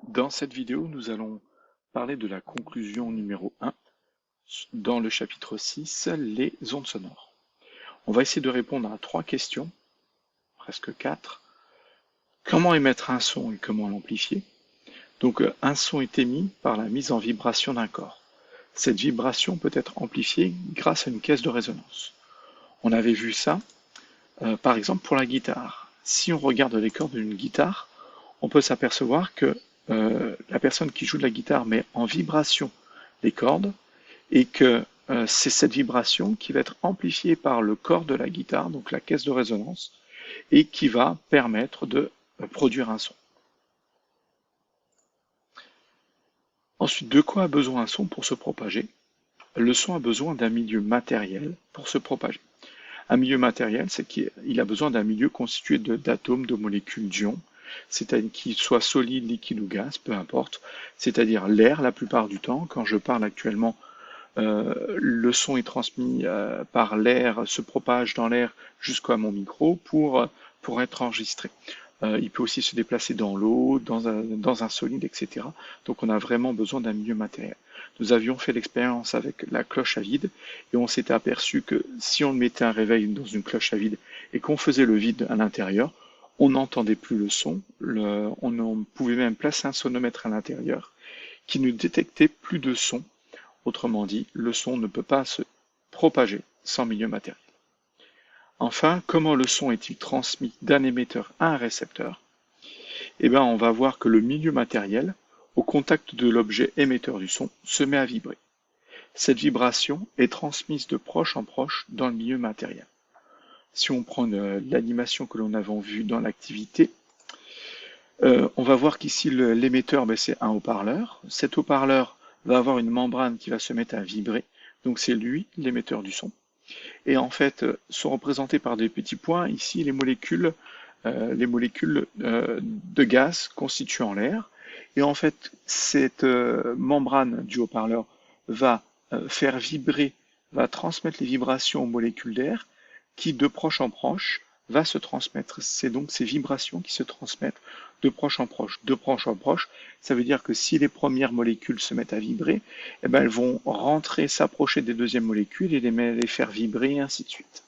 Dans cette vidéo, nous allons parler de la conclusion numéro 1 dans le chapitre 6, les ondes sonores. On va essayer de répondre à 3 questions, presque 4. Comment émettre un son et comment l'amplifier? Donc un son est émis par la mise en vibration d'un corps. Cette vibration peut être amplifiée grâce à une caisse de résonance. On avait vu ça, par exemple pour la guitare. Si on regarde les cordes d'une guitare, on peut s'apercevoir que la personne qui joue de la guitare met en vibration les cordes et que c'est cette vibration qui va être amplifiée par le corps de la guitare, donc la caisse de résonance, et qui va permettre de produire un son. Ensuite, de quoi a besoin un son pour se propager? Le son a besoin d'un milieu matériel pour se propager. Un milieu matériel, c'est qu'il a besoin d'un milieu constitué d'atomes, de molécules, d'ions, c'est-à-dire qu'il soit solide, liquide ou gaz, peu importe, c'est-à-dire l'air la plupart du temps. Quand je parle actuellement, le son est transmis par l'air, se propage dans l'air jusqu'à mon micro pour être enregistré. Il peut aussi se déplacer dans l'eau, dans un solide, etc. Donc on a vraiment besoin d'un milieu matériel. Nous avions fait l'expérience avec la cloche à vide et on s'était aperçu que si on mettait un réveil dans une cloche à vide et qu'on faisait le vide à l'intérieur, on n'entendait plus le son. On pouvait même placer un sonomètre à l'intérieur qui ne détectait plus de son. Autrement dit, le son ne peut pas se propager sans milieu matériel. Enfin, comment le son est-il transmis d'un émetteur à un récepteur? Eh bien, on va voir que le milieu matériel, au contact de l'objet émetteur du son, se met à vibrer. Cette vibration est transmise de proche en proche dans le milieu matériel. Si on prend l'animation que l'on avait vue dans l'activité, on va voir qu'ici l'émetteur, c'est un haut-parleur. Cet haut-parleur va avoir une membrane qui va se mettre à vibrer, donc c'est lui l'émetteur du son. Et en fait, sont représentés par des petits points ici les molécules de gaz constituant l'air. Et en fait, cette membrane du haut-parleur va faire vibrer, va transmettre les vibrations aux molécules d'air qui, de proche en proche, va se transmettre. C'est donc ces vibrations qui se transmettent de proche en proche. De proche en proche, ça veut dire que si les premières molécules se mettent à vibrer, eh ben elles vont rentrer, s'approcher des deuxièmes molécules et les faire vibrer, et ainsi de suite.